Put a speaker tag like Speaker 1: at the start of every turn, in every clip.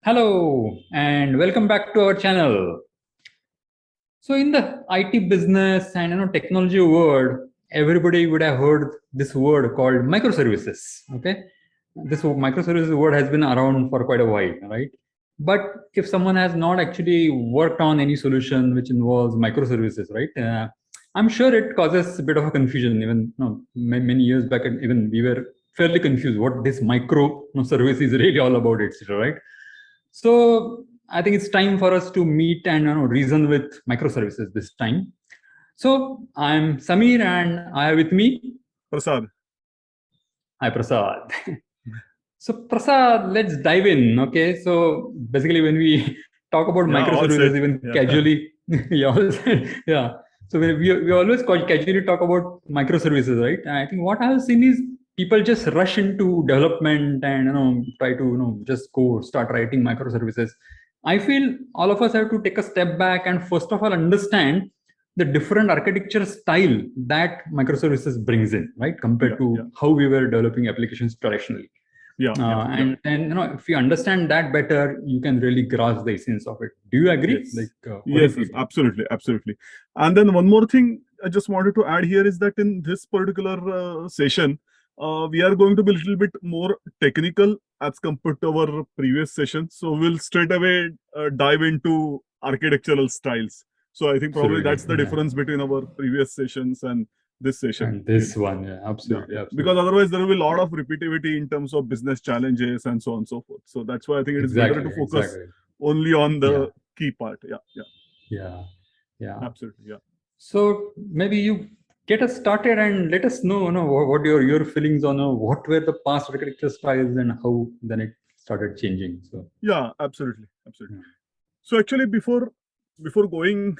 Speaker 1: Hello and welcome back to our channel. So in the IT business and technology world, everybody would have heard this word called microservices. Okay, this microservices word has been around for quite a while, right? But if someone has not actually worked on any solution which involves microservices, right? I'm sure it causes a bit of a confusion. Even many years back, even we were fairly confused what this micro service is really all about, etc. Right? So I think it's time for us to meet and reason with microservices this time. So I'm Samir and I have with me
Speaker 2: Prasad.
Speaker 1: Hi Prasad. So Prasad, let's dive in. Okay. So basically when we talk about microservices, even casually, yeah. So we always casually talk about microservices, right? And I think what I have seen is people just rush into development and try to just go start writing microservices. I feel all of us have to take a step back and first of all understand the different architecture style that microservices brings in, right, compared to how we were developing applications traditionally. And then if you understand that better, you can really grasp the essence of it. Do you agree?
Speaker 2: Yes, absolutely. And then one more thing I just wanted to add here is that in this particular session, we are going to be a little bit more technical as compared to our previous session. So we'll straight away dive into architectural styles. So I think probably that's the difference between our previous sessions and this session.
Speaker 1: And this one, absolutely.
Speaker 2: Because otherwise there will be a lot of repetitivity in terms of business challenges and so on and so forth. So that's why I think it is better to focus only on the key part.
Speaker 1: Yeah.
Speaker 2: Absolutely.
Speaker 1: So maybe you get us started and let us know, what your feelings on what were the past architecture styles and how then it started changing. So
Speaker 2: absolutely. So actually before going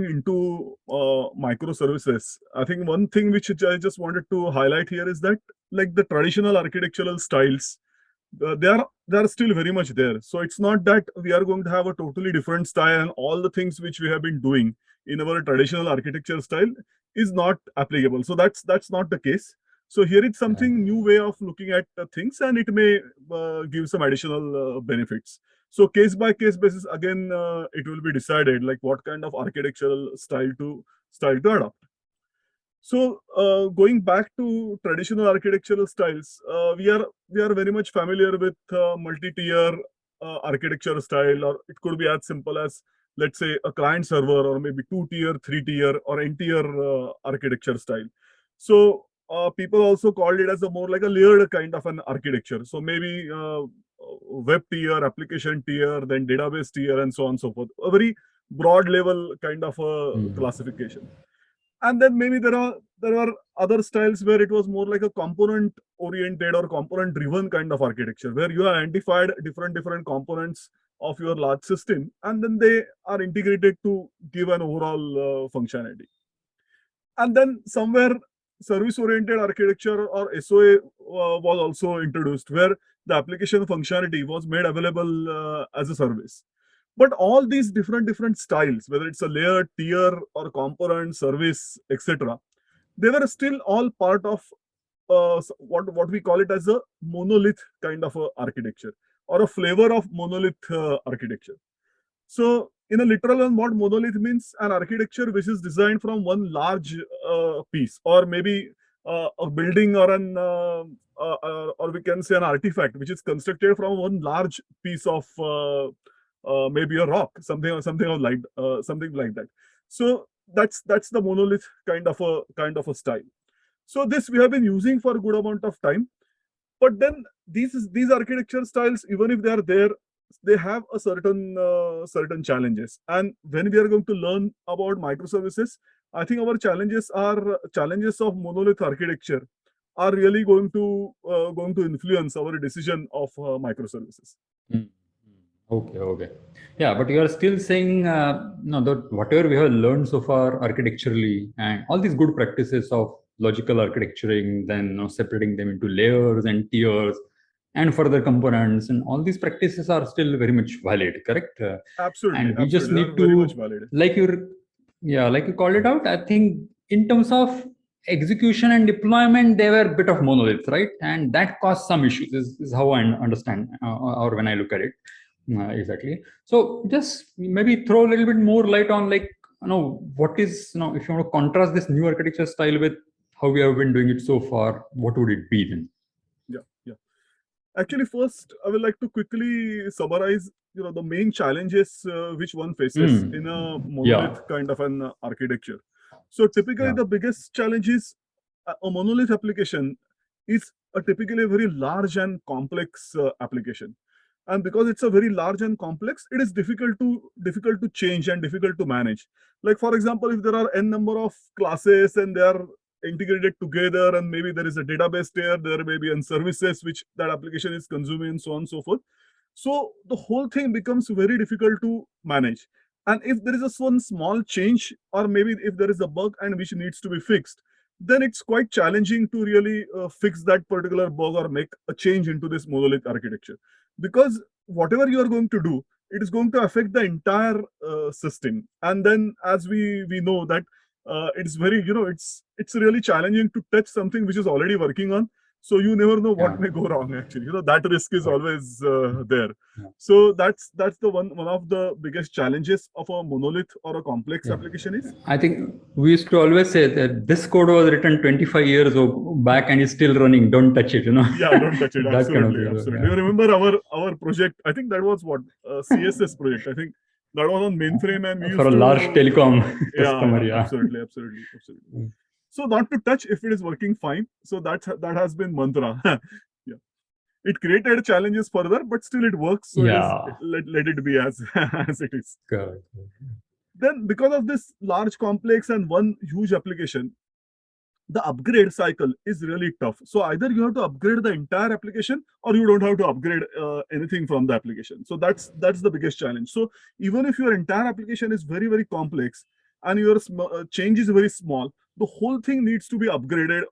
Speaker 2: into microservices, I think one thing which I just wanted to highlight here is that like the traditional architectural styles, they are still very much there. So it's not that we are going to have a totally different style and all the things which we have been doing in our traditional architecture style is not applicable. So that's not the case. So here it's something new way of looking at things, and it may give some additional benefits. So case by case basis, again, it will be decided like what kind of architectural style to adopt. So going back to traditional architectural styles, we are very much familiar with multi-tier architecture style, or it could be as simple as, let's say, a client server, or maybe 2-tier, 3-tier, or n-tier architecture style. So people also called it as a more like a layered kind of an architecture. So maybe web tier, application tier, then database tier, and so on and so forth. A very broad level kind of a classification. And then maybe there are other styles where it was more like a component oriented or component driven kind of architecture, where you have identified different components of your large system, and then they are integrated to give an overall functionality. And then somewhere service oriented architecture, or SOA, was also introduced, where the application functionality was made available as a service. But all these different styles, whether it's a layer, tier, or component, service, etc., they were still all part of what we call it as a monolith kind of a architecture, or a flavor of monolith architecture. So in a literal and what monolith means, an architecture which is designed from one large piece, or maybe a building, or or we can say an artifact which is constructed from one large piece of maybe a rock, something like that. So that's the monolith kind of a style. So this we have been using for a good amount of time. But then these architecture styles, even if they are there, they have a certain challenges. And when we are going to learn about microservices, I think our challenges of monolith architecture are really going to influence our decision of microservices.
Speaker 1: Okay. Yeah, but you are still saying that whatever we have learned so far architecturally and all these good practices of logical architecturing, then separating them into layers and tiers and further components, and all these practices are still very much valid, correct?
Speaker 2: Absolutely.
Speaker 1: And we just need to, like you called it out, I think in terms of execution and deployment, they were a bit of monoliths, right? And that caused some issues, is how I understand, or when I look at it. Exactly. So just maybe throw a little bit more light on, like, what is, if you want to contrast this new architecture style with how we have been doing it so far, what would it be then?
Speaker 2: Yeah. Actually, first, I would like to quickly summarize, the main challenges which one faces in a monolith kind of an architecture. So typically, the biggest challenge is a monolith application is a typically very large and complex application. And because it's a very large and complex, it is difficult to change and difficult to manage. Like, for example, if there are n number of classes and they are integrated together, and maybe there is a database there may be and services which that application is consuming, and so on and so forth. So the whole thing becomes very difficult to manage. And if there is a one small change, or maybe if there is a bug and which needs to be fixed, then it's quite challenging to really fix that particular bug or make a change into this monolith architecture, because whatever you are going to do, it is going to affect the entire system. And then, as we know that it's very, it's really challenging to touch something which is already working on. So you never know what may go wrong. Actually, that risk is always there. So that's the one of the biggest challenges of a monolith or a complex application is.
Speaker 1: I think we used to always say that this code was written 25 years back and is still running. Don't touch it.
Speaker 2: Yeah, don't touch it. Absolutely, absolutely.
Speaker 1: Yeah.
Speaker 2: You remember our project? I think that was what CSS project. I think that was on mainframe, and we used
Speaker 1: for a large telecom customer.
Speaker 2: Yeah, absolutely. So not to touch if it is working fine. So that has been mantra. Yeah, it created challenges further, but still it works. So let it be as as it is.
Speaker 1: Good.
Speaker 2: Then, because of this large, complex, and one huge application, the upgrade cycle is really tough. So either you have to upgrade the entire application, or you don't have to upgrade anything from the application. So that's the biggest challenge. So even if your entire application is very, very complex and your change is very small, the whole thing needs to be upgraded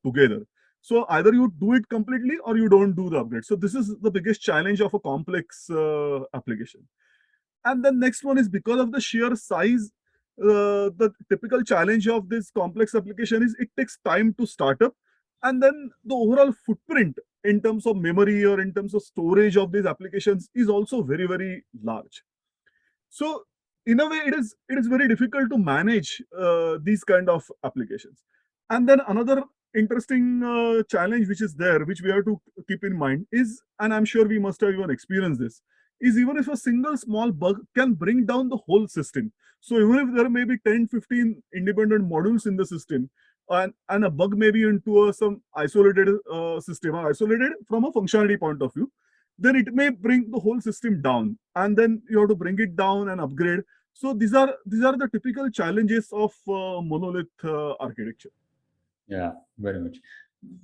Speaker 2: together. So either you do it completely or you don't do the upgrade. So this is the biggest challenge of a complex application. And the next one is, because of the sheer size, the typical challenge of this complex application is it takes time to start up, and then the overall footprint in terms of memory or in terms of storage of these applications is also very, very large. So in a way, it is very difficult to manage these kind of applications. And then another interesting challenge which is there, which we have to keep in mind is, and I'm sure we must have even experienced this, is even if a single small bug can bring down the whole system. So even if there may be 10, 15 independent modules in the system, and a bug may be into some isolated system, or isolated from a functionality point of view, then it may bring the whole system down, and then you have to bring it down and upgrade. So these are the typical challenges of monolith architecture.
Speaker 1: Yeah, very much.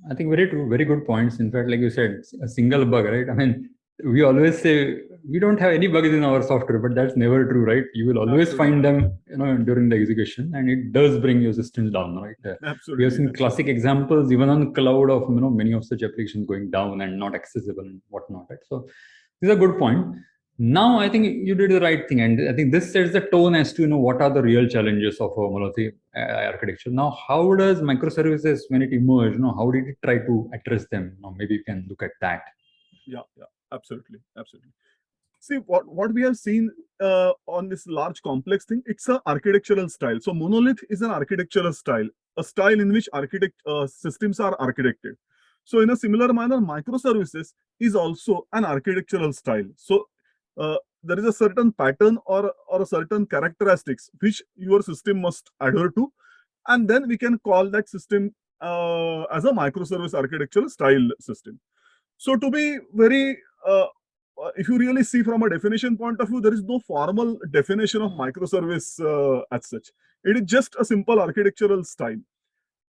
Speaker 1: I think very true, very good points. In fact, like you said, a single bug, right? I mean, we always say we don't have any bugs in our software, but that's never true, right? You will always find them, during the execution, and it does bring your systems down, right?
Speaker 2: Absolutely.
Speaker 1: We have seen classic examples even on cloud of many of such applications going down and not accessible and whatnot, right? So these are good point. Now I think you did the right thing, and I think this sets the tone as to what are the real challenges of a monolithic architecture. Now, how does microservices, when it emerged, how did it try to address them? Maybe you can look at that.
Speaker 2: Yeah, absolutely. See, what we have seen on this large complex thing, it's an architectural style. So monolith is an architectural style, a style in which systems are architected. So in a similar manner, microservices is also an architectural style. So there is a certain pattern or a certain characteristics which your system must adhere to, and then we can call that system as a microservice architectural style system. So to be very, if you really see from a definition point of view, there is no formal definition of microservice as such. It is just a simple architectural style.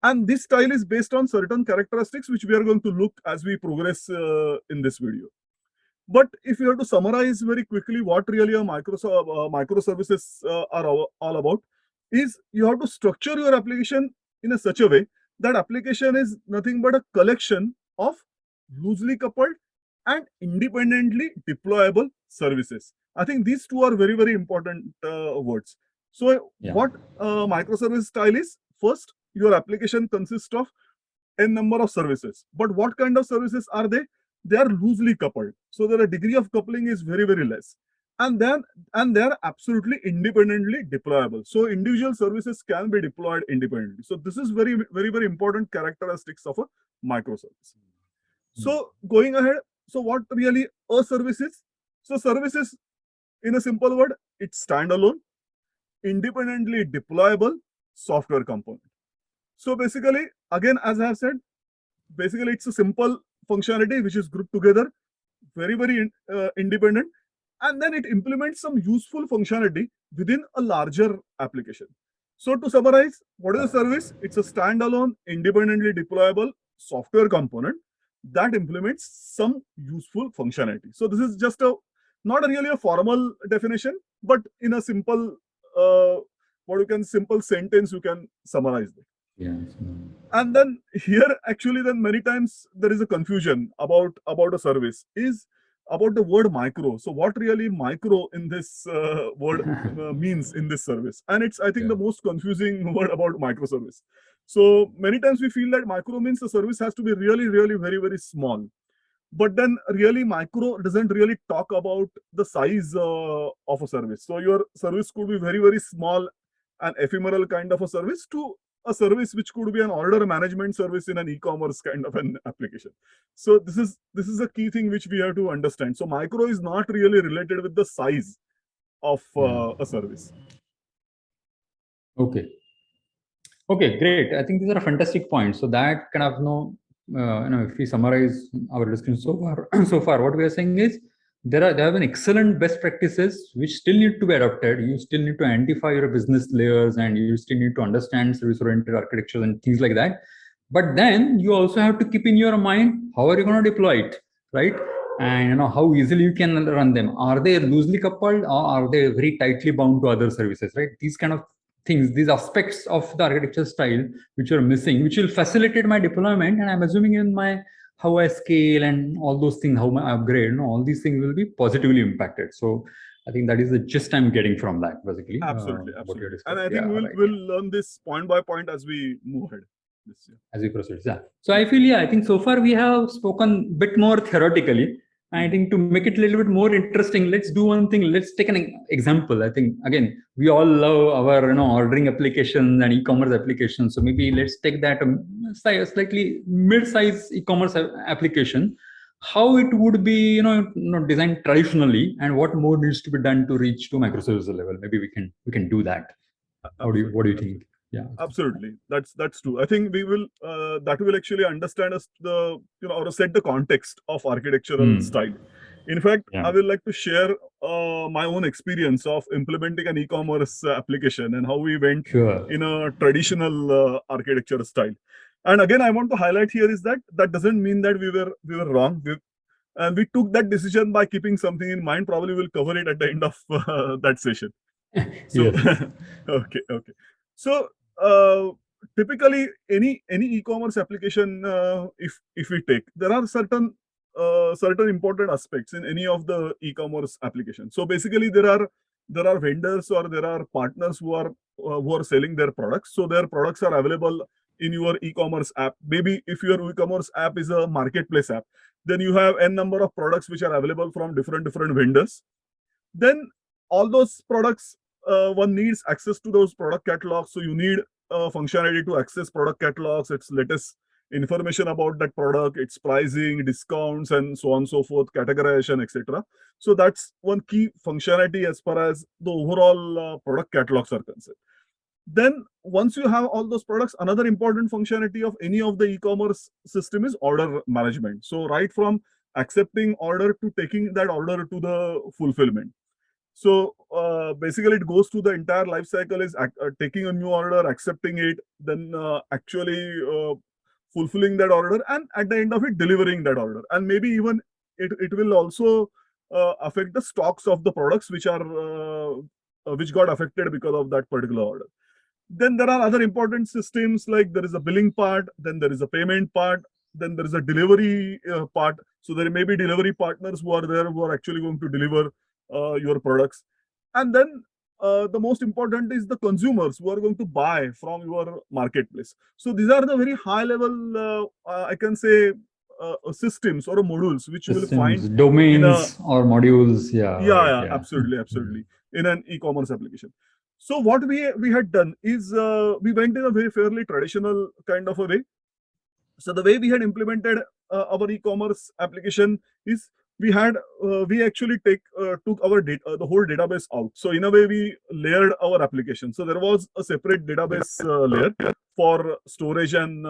Speaker 2: And this style is based on certain characteristics which we are going to look as we progress in this video. But if you have to summarize very quickly what really a microservices are all about, is you have to structure your application in such a way that application is nothing but a collection of loosely coupled and independently deployable services. I think these two are very, very important words. So what microservice style is, first, your application consists of n number of services. But what kind of services are they? they are loosely coupled. So their degree of coupling is very, very less. And they are absolutely independently deployable. So individual services can be deployed independently. So this is very, very, very important characteristics of a microservice. So going ahead, so what really a service is? So service is, in a simple word, it's standalone, independently deployable software component. So basically, again, as I have said, basically it's a simple functionality which is grouped together, very, very independent, and then it implements some useful functionality within a larger application. So to summarize, what is a service? It's a standalone, independently deployable software component that implements some useful functionality. So this is just not really a formal definition, but in a simple, simple sentence, you can summarize it.
Speaker 1: Yes.
Speaker 2: And then here, actually, then many times there is a confusion about a service is about the word micro. So what really micro in this word means in this service? And it's, I think, the most confusing word about microservice. So many times we feel that micro means the service has to be really, really very, very small. But then really micro doesn't really talk about the size of a service. So your service could be very, very small and ephemeral kind of a service to a service which could be an order management service in an e-commerce kind of an application. So this is a key thing which we have to understand. So micro is not really related with the size of a service.
Speaker 1: Okay. Okay, great. I think these are fantastic points. So that kind of if we summarize our discussion so far, what we are saying is there have been excellent best practices which still need to be adopted. You still need to identify your business layers, and you still need to understand service-oriented architecture and things like that. But then you also have to keep in your mind how are you going to deploy it, right? And how easily you can run them. Are they loosely coupled, or are they very tightly bound to other services, right? These kind of things, these aspects of the architecture style which are missing, which will facilitate my deployment, and I'm assuming in my how I scale and all those things, how I upgrade, all these things will be positively impacted. So I think that is the gist I'm getting from that, basically.
Speaker 2: Absolutely. And I think we'll learn this point by point as we move ahead this year.
Speaker 1: As we proceed, yeah. So I feel, I think so far we have spoken a bit more theoretically. I think to make it a little bit more interesting, let's do one thing. Let's take an example. I think, again, we all love our ordering applications and e-commerce applications. So maybe let's take that slightly mid-size e-commerce application, how it would be designed traditionally, and what more needs to be done to reach to microservices level. Maybe we can do that. What do you think? Yeah,
Speaker 2: absolutely. That's true. I think we will that will actually understand us or set the context of architectural style. In fact, I will like to share my own experience of implementing an e-commerce application and how we went in a traditional architecture style. And again, I want to highlight here is that doesn't mean that we were wrong. And we took that decision by keeping something in mind. Probably we'll cover it at the end of that session. So, okay. So typically, any e-commerce application, if we take, there are certain important aspects in any of the e-commerce applications. So basically, there are vendors or there are partners who are selling their products. So their products are available in your e-commerce app. Maybe if your e-commerce app is a marketplace app, then you have n number of products which are available from different vendors. Then all those products, one needs access to those product catalogs. So you need functionality to access product catalogs, its latest information about that product, its pricing, discounts, and so on and so forth, categorization, etc. So that's one key functionality as far as the overall product catalogs are concerned. Then once you have all those products, another important functionality of any of the e-commerce system is order management. So right from accepting order to taking that order to the fulfillment. So basically, it goes through the entire life cycle is taking a new order, accepting it, then actually fulfilling that order, and at the end of it, delivering that order. And maybe even it will also affect the stocks of the products which got affected because of that particular order. Then there are other important systems, like there is a billing part, then there is a payment part, then there is a delivery part. So there may be delivery partners who are there who are actually going to deliver your products. And then the most important is the consumers who are going to buy from your marketplace. So these are the very high level, I can say, systems or modules which you will
Speaker 1: Systems,
Speaker 2: find in a
Speaker 1: domains or modules. Yeah, right.
Speaker 2: yeah, absolutely, in an e-commerce application. So what we had done is we went in a very fairly traditional kind of a way. So the way we had implemented our e-commerce application is we actually took our the whole database out. So in a way we layered our application. So there was a separate database layer for storage and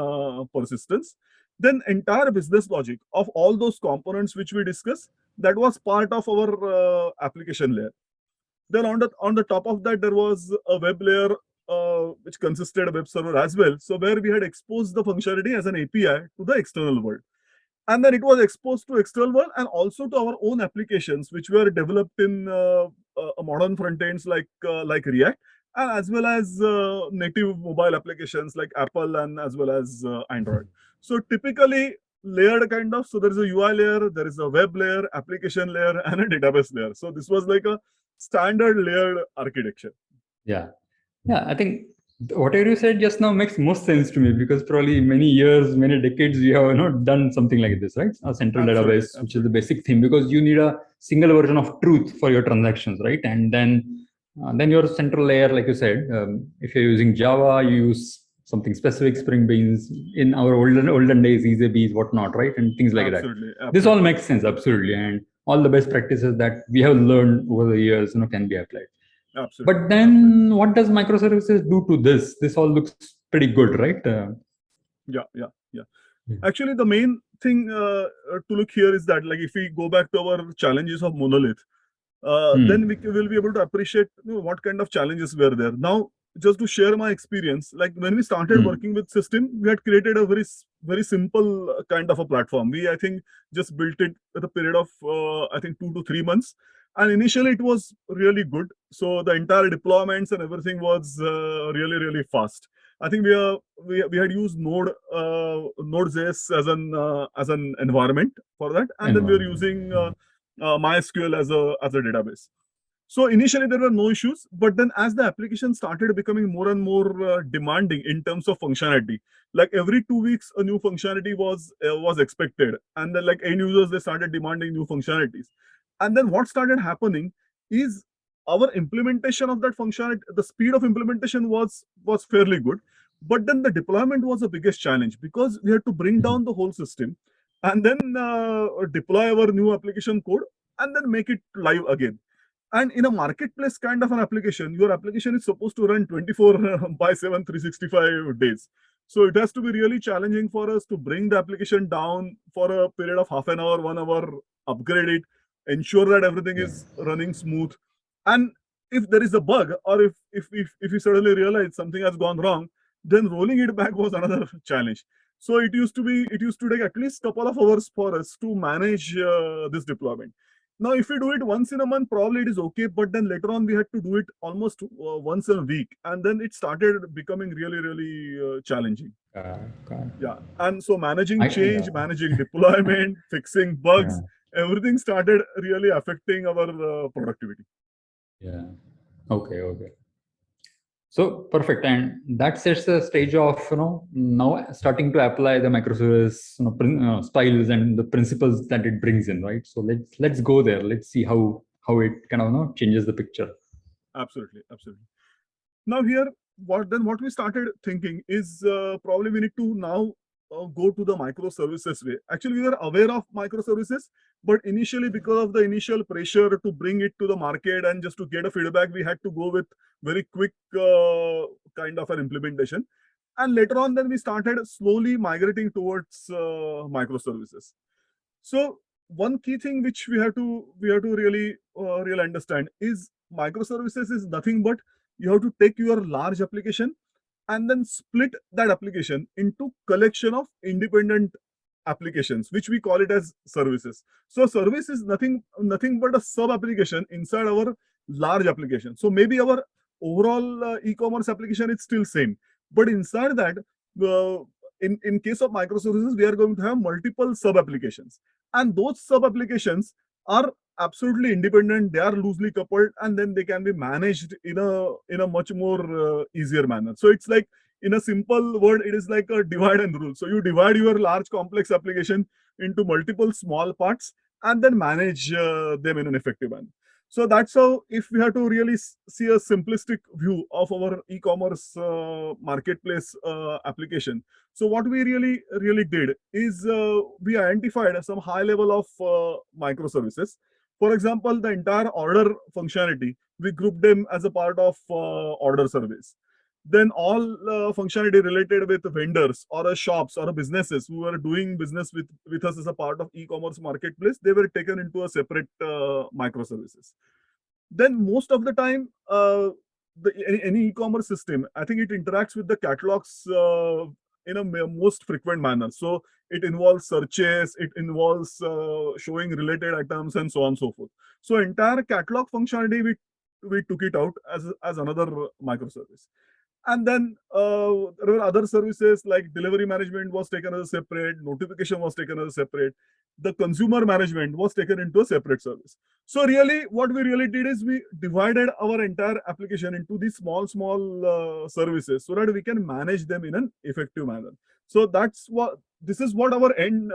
Speaker 2: persistence. Then entire business logic of all those components which we discussed, that was part of our application layer. Then on the top of that, there was a web layer which consisted of web server as well. So where we had exposed the functionality as an API to the external world. And then it was exposed to external world and also to our own applications, which were developed in modern front ends like React, and as well as native mobile applications like Apple and as well as Android. So typically layered kind of. So there is a UI layer, there is a web layer, application layer, and a database layer. So this was like a standard layered architecture.
Speaker 1: Yeah. I think whatever you said just now makes most sense to me, because probably many years, many decades, we have done something like this, right? A central database, which is the basic theme, because you need a single version of truth for your transactions, right? And then your central layer, like you said, if you're using Java, you use something specific, Spring Beans. In our olden days, EasyBees, whatnot, right? And things like that. This all makes sense, absolutely. And all the best practices that we have learned over the years, can be applied.
Speaker 2: Absolutely.
Speaker 1: But then what does microservices do to this? This all looks pretty good, right?
Speaker 2: Yeah. Actually, the main thing to look here is that, like, if we go back to our challenges of Monolith, then we will be able to appreciate what kind of challenges were there. Now, just to share my experience, like when we started working with system, we had created a very simple kind of a platform. We, I think, just built it with a period of I think 2 to 3 months. And initially it was really good. So the entire deployments and everything was really fast. I think we had used Node.js as an environment for that, and then we were using MySQL as a database. So initially there were no issues, but then as the application started becoming more and more demanding in terms of functionality, like every 2 weeks a new functionality was expected, and then like end users, they started demanding new functionalities. And then what started happening is our implementation of that functionality, the speed of implementation was fairly good, but then the deployment was the biggest challenge, because we had to bring down the whole system and then deploy our new application code and then make it live again. And in a marketplace kind of an application, your application is supposed to run 24 by 7, 365 days. So it has to be really challenging for us to bring the application down for a period of half an hour, 1 hour, upgrade it, ensure that everything is running smooth. And if there is a bug, or if you suddenly realize something has gone wrong, then rolling it back was another challenge. So it used to take at least a couple of hours for us to manage this deployment. Now, if we do it once in a month, probably it is okay. But then later on, we had to do it almost once a week. And then it started becoming really challenging. Yeah. And so managing change, managing deployment, fixing bugs, everything started really affecting our productivity.
Speaker 1: Yeah. Okay. So perfect, and that sets the stage of now starting to apply the microservice styles and the principles that it brings in, right? So let's go there. Let's see how it kind of changes the picture.
Speaker 2: Absolutely. Now here, what we started thinking is probably we need to now go to the microservices way. Actually, we were aware of microservices, but initially, because of the initial pressure to bring it to the market and just to get a feedback, we had to go with very quick kind of an implementation. And later on, then we started slowly migrating towards microservices. So one key thing which we have to really understand is microservices is nothing but you have to take your large application and then split that application into collection of independent applications, which we call it as services. So service is nothing but a sub application inside our large application. So maybe our overall e-commerce application is still same, but inside that, in case of microservices, we are going to have multiple sub applications, and those sub applications are absolutely independent. They are loosely coupled, and then they can be managed in a much more easier manner. So it's like, in a simple word, it is like a divide and rule. So you divide your large complex application into multiple small parts and then manage them in an effective manner. So that's how, if we have to really see a simplistic view of our e-commerce marketplace application. So what we really did is we identified some high level of microservices. For example, the entire order functionality, we grouped them as a part of order service. Then all functionality related with vendors or shops or businesses who are doing business with us as a part of e-commerce marketplace, they were taken into a separate microservices. Then most of the time, any e-commerce system, I think it interacts with the catalogs in a most frequent manner. So it involves searches, it involves showing related items and so on and so forth. So entire catalog functionality, we took it out as another microservice. And then there were other services like delivery management was taken as a separate, notification was taken as a separate, the consumer management was taken into a separate service. So really, what we really did is we divided our entire application into these small services so that we can manage them in an effective manner. So this is what our end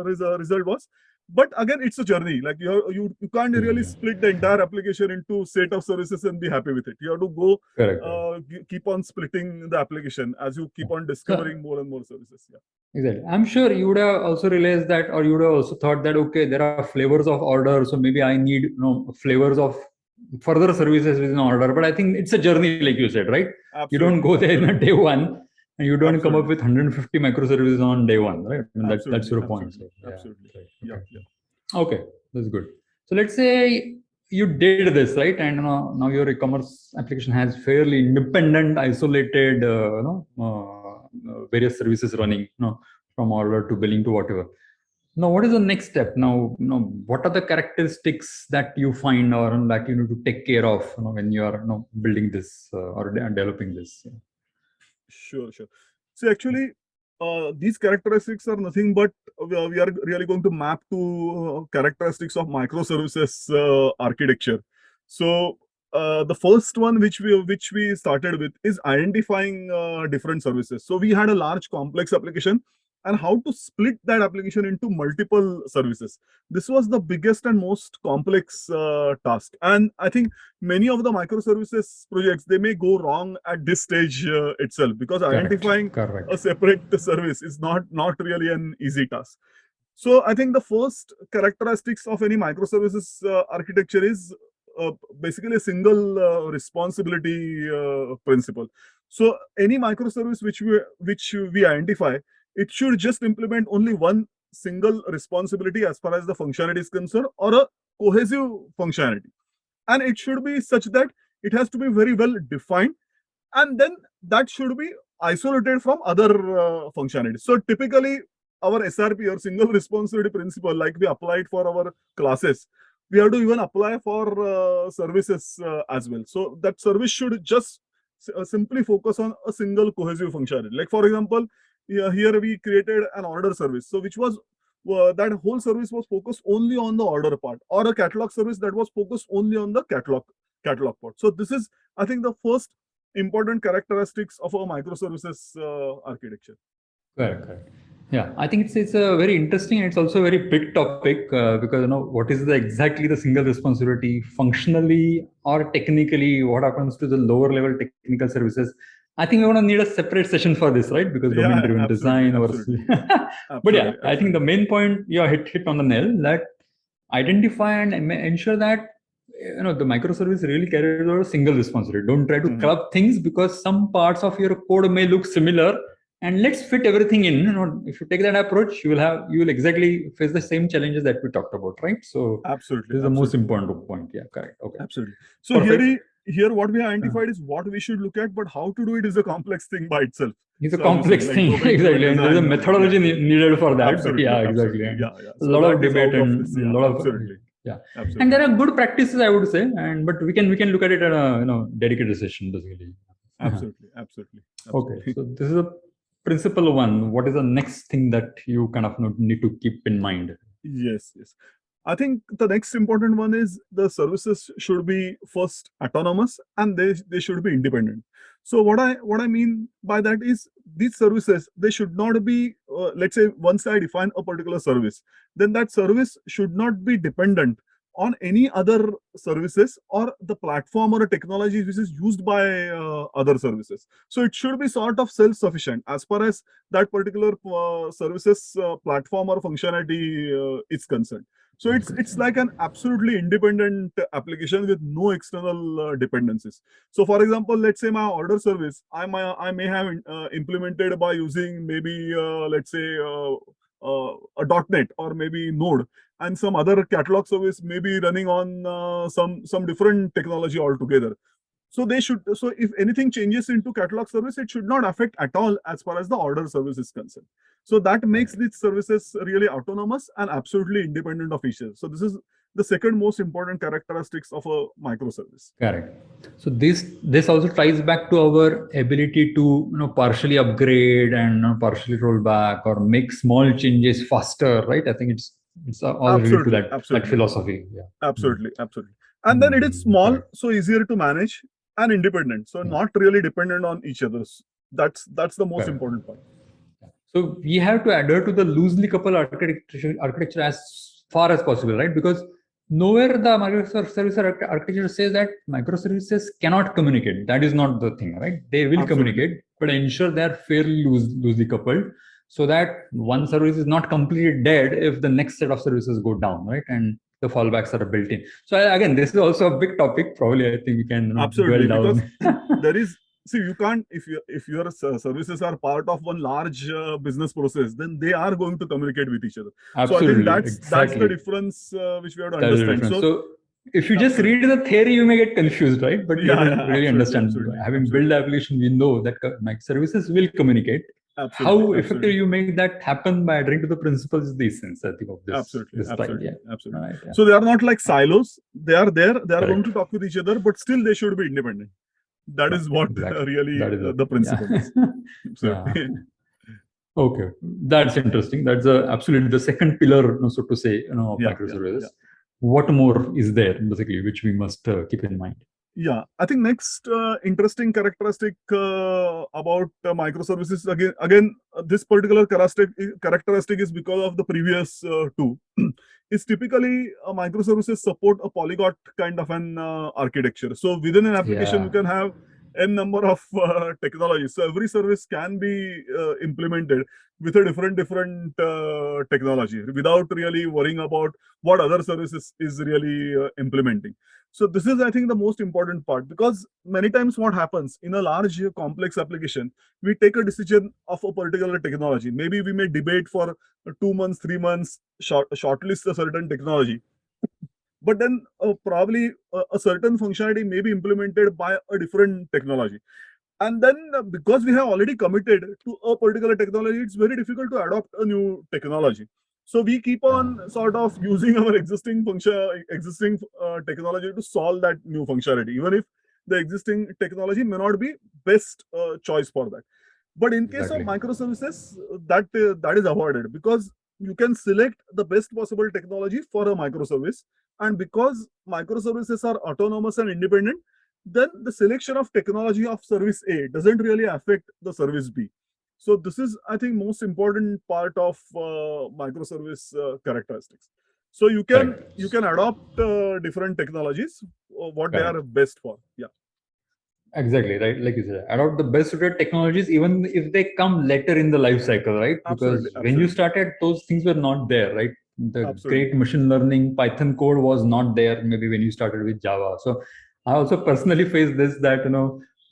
Speaker 2: result was. But again, it's a journey. Like you can't really split the entire application into set of services and be happy with it. You have to go keep on splitting the application as you keep on discovering more and more services. Yeah.
Speaker 1: Exactly. I'm sure you would have also realized that, or you would have also thought that, okay, there are flavors of order, so maybe I need flavors of further services within order. But I think it's a journey, like you said, right?
Speaker 2: Absolutely.
Speaker 1: You don't go there in day one, and you don't come up with 150 microservices on day one, right? I mean, that's your point. So,
Speaker 2: absolutely.
Speaker 1: Yeah.
Speaker 2: Okay.
Speaker 1: Yeah. Okay, that's good. So let's say you did this, right? And now your e-commerce application has fairly independent, isolated, various services running, from order to billing to whatever. Now, what is the next step? Now, what are the characteristics that you find or that you need to take care of when you are building this or developing this?
Speaker 2: Sure. So actually, these characteristics are nothing but we are really going to map to characteristics of microservices architecture. So the first one which we started with is identifying different services. So we had a large complex application and how to split that application into multiple services. This was the biggest and most complex task. And I think many of the microservices projects, they may go wrong at this stage itself, because identifying a separate service is not really an easy task. So I think the first characteristics of any microservices architecture is basically a single responsibility principle. So any microservice which we identify, it should just implement only one single responsibility as far as the functionality is concerned, or a cohesive functionality. And it should be such that it has to be very well defined, and then that should be isolated from other functionalities. So typically, our SRP or single responsibility principle, like we applied for our classes, we have to even apply for services as well. So that service should just simply focus on a single cohesive functionality. Like for example, here we created an order service, so which was that whole service was focused only on the order part, or a catalog service that was focused only on the catalog part. So this is, I think, the first important characteristics of a microservices architecture.
Speaker 1: Correct. Yeah, I think it's a very interesting, and it's also a very big topic because what is exactly the single responsibility functionally or technically? What happens to the lower level technical services? I think we're going to need a separate session for this, right? Because domain-driven design versus. But yeah, I think the main point you hit on the nail, that identify and ensure that the microservice really carries out a single responsibility. Don't try to club things, because some parts of your code may look similar, and let's fit everything in. If you take that approach, you will exactly face the same challenges that we talked about, right? So
Speaker 2: absolutely,
Speaker 1: this is the most important point. Yeah, correct. Okay,
Speaker 2: absolutely. So here what we identified is what we should look at, but how to do it is a complex thing by itself.
Speaker 1: It's a complex thing, exactly, and there's a methodology needed for that.
Speaker 2: Absolutely,
Speaker 1: yeah, exactly.
Speaker 2: Yeah.
Speaker 1: So a lot of debate and a lot of
Speaker 2: absolutely.
Speaker 1: Yeah,
Speaker 2: absolutely.
Speaker 1: And there are good practices, I would say, but we can look at it at a dedicated session, basically.
Speaker 2: Absolutely.
Speaker 1: Okay, so this is a principle one. What is the next thing that you kind of need to keep in mind?
Speaker 2: Yes. I think the next important one is the services should be first autonomous, and they should be independent. So what I mean by that is these services, they should not be, let's say once I define a particular service, then that service should not be dependent on any other services or the platform or a technology which is used by other services. So it should be sort of self-sufficient as far as that particular services platform or functionality is concerned. So it's like an absolutely independent application with no external dependencies. So for example, let's say my order service, I may have implemented by using maybe let's say a .NET or maybe Node, and some other catalog service may be running on some different technology altogether. So they should, so if anything changes into catalog service, it should not affect at all as far as the order service is concerned. So that makes these services really autonomous and absolutely independent of each other. So this is the second most important characteristics of a microservice.
Speaker 1: Correct. So this also ties back to our ability to partially upgrade and partially roll back or make small changes faster, right? I think it's all related to that philosophy. Yeah.
Speaker 2: Absolutely. And then it is small, so easier to manage and independent. So not really dependent on each other. That's the most important part.
Speaker 1: So we have to adhere to the loosely coupled architecture as far as possible, right? Because nowhere the microservice architecture says that microservices cannot communicate. That is not the thing, right? They will communicate, but ensure they are fairly loosely coupled, so that one service is not completely dead if the next set of services go down, right? And the fallbacks are built in. So again, this is also a big topic. Probably, I think we can
Speaker 2: absolutely dwell down. Because there is. See, you can't, if your services are part of one large business process, then they are going to communicate with each other.
Speaker 1: Absolutely.
Speaker 2: So I think that's the difference which we have to understand.
Speaker 1: So if you just read the theory, you may get confused, right? But you have to really understand. Having built the application, we know that microservices will communicate. How effective you make that happen by adhering to the principles is the essence, I think, of this.
Speaker 2: Absolutely.
Speaker 1: Right, yeah.
Speaker 2: So they are not like silos. They are there. They are going to talk with each other, but still they should be independent. That is what really the principle is.
Speaker 1: Okay, that's interesting. That's absolutely the second pillar, so to say, of microservices. What more is there, basically, which we must keep in mind?
Speaker 2: Yeah, I think next interesting characteristic about microservices, again this particular characteristic is because of the previous two. Is typically microservices support a polyglot kind of an architecture. So within an application, you can have n number of technologies. So every service can be implemented with a different technology without really worrying about what other services is really implementing. So this is, I think, the most important part, because many times what happens in a large complex application, we take a decision of a particular technology. Maybe we may debate for 2 months, 3 months, shortlist a certain technology. But then probably a certain functionality may be implemented by a different technology. And then because we have already committed to a particular technology, it's very difficult to adopt a new technology. So we keep on sort of using our existing technology to solve that new functionality, even if the existing technology may not be best choice for that. But in case of microservices, that is avoided, because you can select the best possible technology for a microservice. And because microservices are autonomous and independent, then the selection of technology of service A doesn't really affect the service B. So this is, I think, most important part of microservice characteristics. So you can adopt different technologies, what they are best for. Yeah.
Speaker 1: Exactly, right. Like you said, adopt the best suited technologies, even if they come later in the life cycle, right? Because when you started, those things were not there, right? The great machine learning Python code was not there maybe when you started with Java. So I also personally faced this, that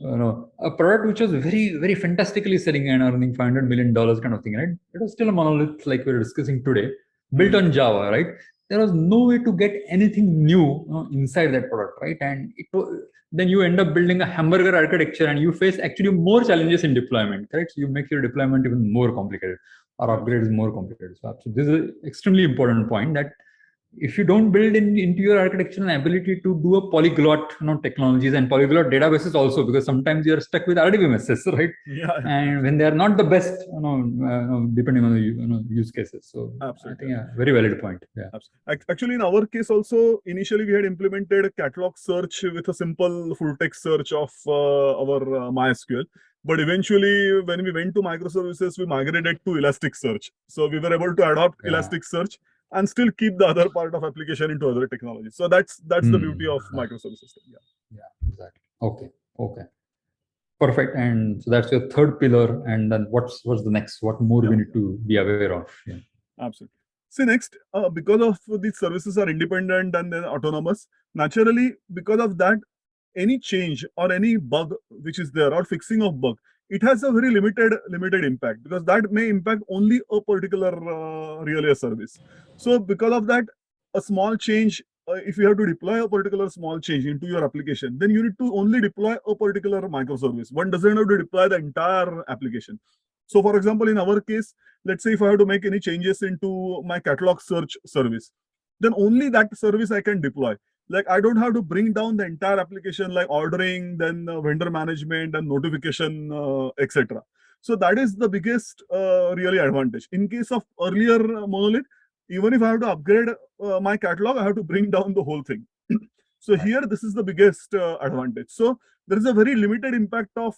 Speaker 1: a product which was very, very fantastically selling and earning $500 million kind of thing, right? It was still a monolith, like we're discussing today, built on Java, right? There was no way to get anything new inside that product, right? And then you end up building a hamburger architecture, and you face actually more challenges in deployment, correct? So you make your deployment even more complicated, or upgrades more complicated. So this is an extremely important point, that if you don't build into your architecture an ability to do a polyglot, technologies and polyglot databases also, because sometimes you're stuck with RDBMSs, right?
Speaker 2: Yeah.
Speaker 1: And when they are not the best, depending on the use cases. So
Speaker 2: Absolutely.
Speaker 1: I think very valid point. Yeah.
Speaker 2: Actually, in our case also, initially we had implemented a catalog search with a simple full text search of our MySQL. But eventually, when we went to microservices, we migrated to Elasticsearch. So we were able to adopt Elasticsearch and still keep the other part of application into other technologies. So that's the beauty of microservices.
Speaker 1: Yeah, exactly. Okay. Perfect. And so that's your third pillar. And then what's the next? What more we need to be aware of? Yeah.
Speaker 2: Absolutely. See, next, because of these services are independent and then autonomous, naturally, because of that, any change or any bug which is there or fixing of bug, it has a very limited impact, because that may impact only a particular really a service. So because of that, a small change, if you have to deploy a particular small change into your application, then you need to only deploy a particular microservice. One doesn't have to deploy the entire application. So for example, in our case, let's say if I have to make any changes into my catalog search service, then only that service I can deploy. Like I don't have to bring down the entire application, like ordering, then vendor management and notification, etc. So that is the biggest really advantage. In case of earlier Monolith, even if I have to upgrade my catalog, I have to bring down the whole thing. So here, this is the biggest advantage. So there is a very limited impact of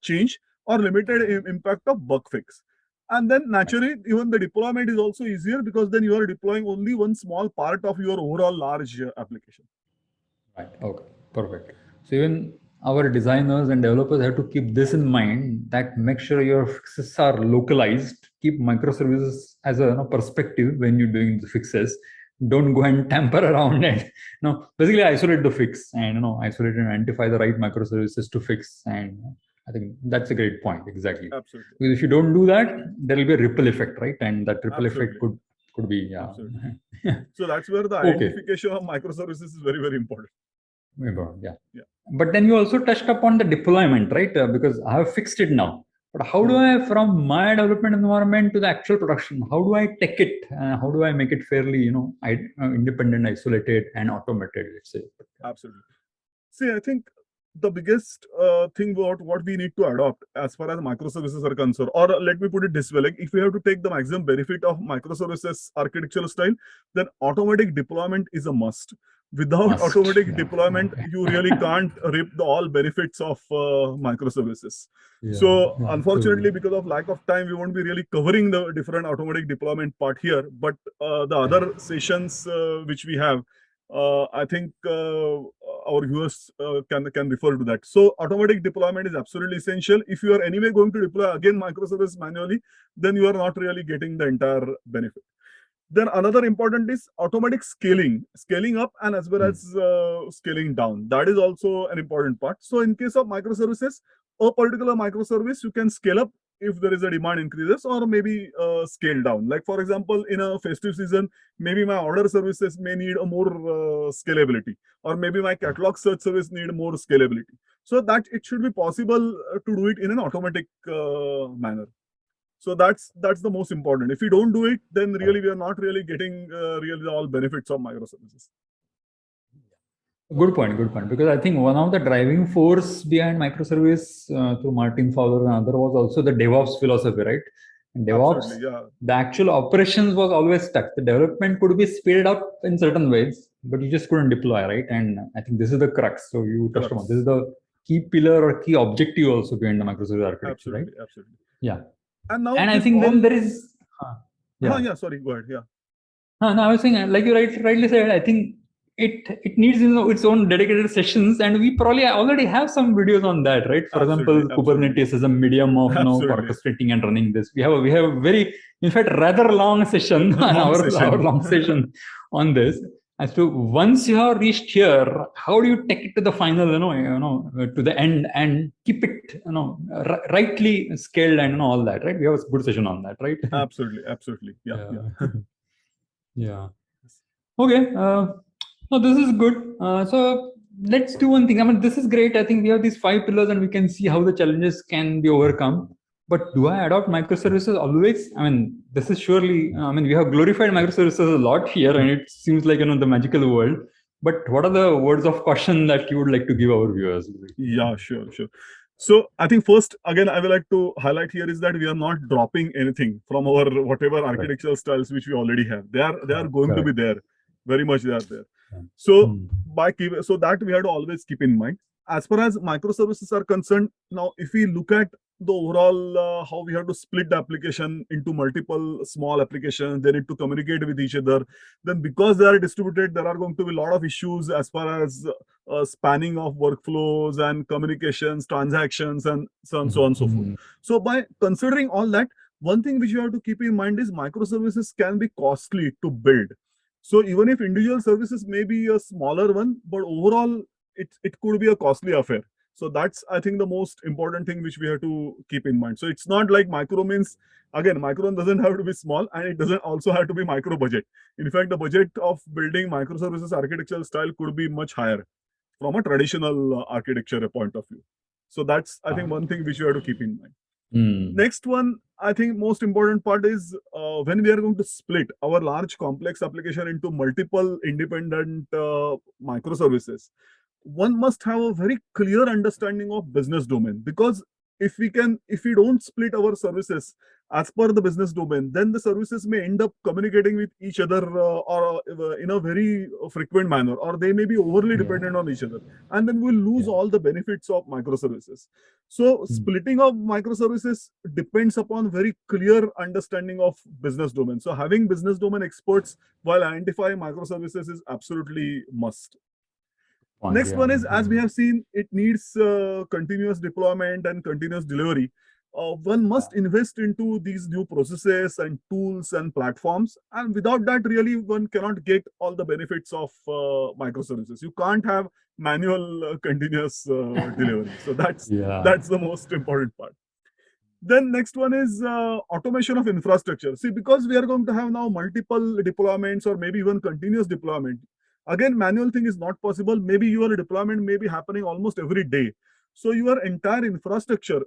Speaker 2: change or limited impact of bug fix. And then naturally, even the deployment is also easier, because then you are deploying only one small part of your overall large application.
Speaker 1: Right. Okay. Perfect. So even our designers and developers have to keep this in mind, that make sure your fixes are localized. Keep microservices as a perspective when you're doing the fixes. Don't go and tamper around and basically isolate the fix and isolate and identify the right microservices to fix. And I think that's a great point. Exactly.
Speaker 2: Absolutely.
Speaker 1: Because if you don't do that, there will be a ripple effect, right? And that ripple
Speaker 2: Absolutely.
Speaker 1: effect could be
Speaker 2: So that's where the identification of microservices is very, very important.
Speaker 1: Yeah. But then you also touched upon the deployment, right? Because I have fixed it now. But how do I, from my development environment to the actual production, how do I take it? How do I make it fairly, independent, isolated, and automated? Let's say.
Speaker 2: Absolutely. See, I think the biggest thing about what we need to adopt as far as microservices are concerned, or let me put it this way, like if we have to take the maximum benefit of microservices architectural style, then automatic deployment is a must. Without automatic deployment, you really can't reap all benefits of microservices. So unfortunately, because of lack of time, we won't be really covering the different automatic deployment part here. But the other sessions which we have, I think our viewers can refer to that. So automatic deployment is absolutely essential. If you are anyway going to deploy again microservice manually, then you are not really getting the entire benefit. Then another important is automatic scaling up and as well as scaling down. That is also an important part. So in case of microservices, a particular microservice you can scale up if there is a demand increases, or maybe scale down. Like for example, in a festive season, maybe my order services may need a more scalability, or maybe my catalog search service need more scalability. So that it should be possible to do it in an automatic manner. So that's the most important. If we don't do it, then really we are not really getting really all benefits of microservices.
Speaker 1: Good point. Because I think one of the driving force behind microservice through Martin Fowler and other was also the DevOps philosophy, right? And DevOps, the actual operations was always stuck. The development could be speeded up in certain ways, but you just couldn't deploy, right? And I think this is the crux. So you touched on this is the key pillar or key objective also behind the microservice architecture, right?
Speaker 2: Absolutely.
Speaker 1: Yeah.
Speaker 2: And now,
Speaker 1: I think then there is.
Speaker 2: Sorry, go ahead.
Speaker 1: No, I was saying, like you rightly said, I think it needs its own dedicated sessions, and we probably already have some videos on that, right? For example, Kubernetes is a medium of orchestrating and running this. We have a very, in fact, rather long session, our long session on this. As to once you have reached here, how do you take it to the final, to the end and keep it, rightly scaled and all that, right? We have a good session on that, right?
Speaker 2: Absolutely.
Speaker 1: Yeah. Okay. No, this is good. So let's do one thing. I mean, this is great. I think we have these 5 pillars, and we can see how the challenges can be overcome. But do I adopt microservices always? I mean, this is surely, we have glorified microservices a lot here, and it seems like, the magical world. But what are the words of caution that you would like to give our viewers?
Speaker 2: Yeah, sure. So I think first, again, I would like to highlight here is that we are not dropping anything from our whatever architectural styles which we already have. They are going to be there, very much they are there. So so that we have to always keep in mind. As far as microservices are concerned, now if we look at the overall how we have to split the application into multiple small applications, they need to communicate with each other. Then because they are distributed, there are going to be a lot of issues as far as spanning of workflows and communications, transactions, and so on, so on, so forth. So by considering all that, one thing which you have to keep in mind is microservices can be costly to build. So even if individual services may be a smaller one, but overall it could be a costly affair. So that's, I think, the most important thing which we have to keep in mind. So it's not like micro means, again, micro doesn't have to be small, and it doesn't also have to be micro budget. In fact, the budget of building microservices architectural style could be much higher from a traditional architecture point of view. So that's, I think, one thing which you have to keep in mind. Next one, I think most important part is when we are going to split our large complex application into multiple independent microservices, one must have a very clear understanding of business domain, because if we don't split our services as per the business domain, then the services may end up communicating with each other or in a very frequent manner, or they may be overly dependent on each other, and then we'll lose all the benefits of microservices. So splitting of microservices depends upon very clear understanding of business domain. So having business domain experts while identifying microservices is absolutely must. Next one is, as we have seen, it needs continuous deployment and continuous delivery. One must invest into these new processes and tools and platforms, and without that, really, one cannot get all the benefits of microservices. You can't have manual continuous delivery. So that's the most important part. Then next one is automation of infrastructure. See, because we are going to have now multiple deployments or maybe even continuous deployment, again, manual thing is not possible. Maybe your deployment may be happening almost every day. So your entire infrastructure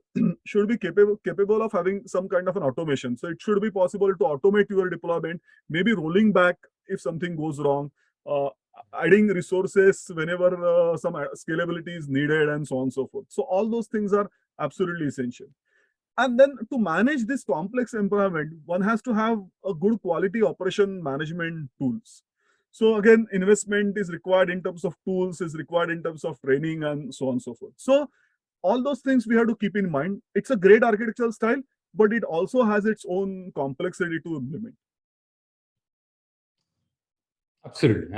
Speaker 2: should be capable of having some kind of an automation. So it should be possible to automate your deployment, maybe rolling back if something goes wrong, adding resources whenever some scalability is needed, and so on and so forth. So all those things are absolutely essential. And then to manage this complex environment, one has to have a good quality operation management tools. So again, investment is required in terms of tools, is required in terms of training, and so on and so forth. So all those things we have to keep in mind. It's a great architectural style, but it also has its own complexity to implement.
Speaker 1: Absolutely.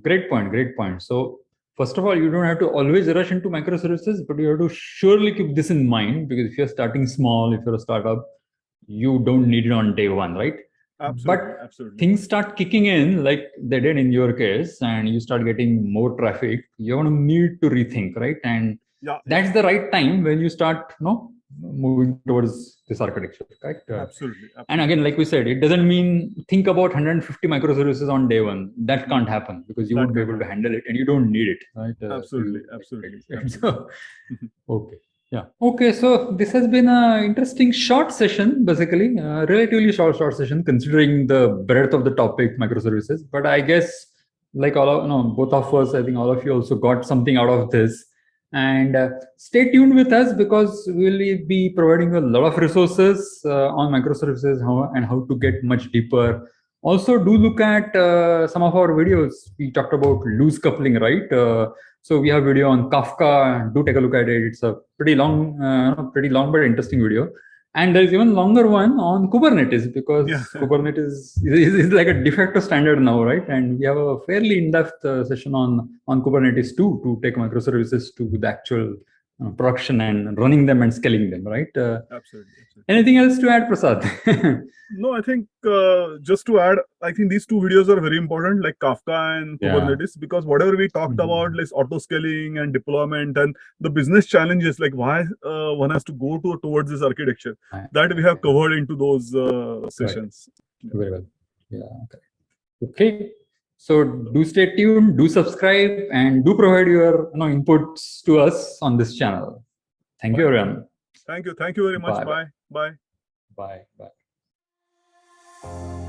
Speaker 1: Great point. So first of all, you don't have to always rush into microservices, but you have to surely keep this in mind, because if you're starting small, if you're a startup, you don't need it on day one, right?
Speaker 2: Absolutely.
Speaker 1: Things start kicking in like they did in your case, and you start getting more traffic. You're going to need to rethink, right? And that's the right time when you start, moving towards this architecture, correct?
Speaker 2: Absolutely.
Speaker 1: And again, like we said, it doesn't mean think about 150 microservices on day one. That can't happen, because you won't be able to handle it, and you don't need it, right?
Speaker 2: Absolutely.
Speaker 1: So, okay. Yeah. Okay. So this has been an interesting short session, basically, relatively short session, considering the breadth of the topic, microservices. But I guess, like both of us, I think all of you also got something out of this. And stay tuned with us, because we'll be providing a lot of resources on microservices and how to get much deeper. Also, do look at some of our videos. We talked about loose coupling, right? So we have a video on Kafka. Do take a look at it. It's a pretty long but interesting video. And there's even longer one on Kubernetes, because Kubernetes is like a de facto standard now, right? And we have a fairly in-depth session on Kubernetes too, to take microservices to the actual production and running them and scaling them, right?
Speaker 2: Absolutely.
Speaker 1: Anything else to add, Prasad?
Speaker 2: No, I think just to add, I think these two videos are very important, like Kafka and Kubernetes, because whatever we talked about, like auto scaling and deployment and the business challenges, like why one has to go towards this architecture, that we have covered into those sessions.
Speaker 1: Very well. Yeah. Okay. So do stay tuned, do subscribe, and do provide your inputs to us on this channel. Thank you, everyone.
Speaker 2: Thank you very much.
Speaker 1: Bye.
Speaker 2: Bye.
Speaker 1: Bye. Bye.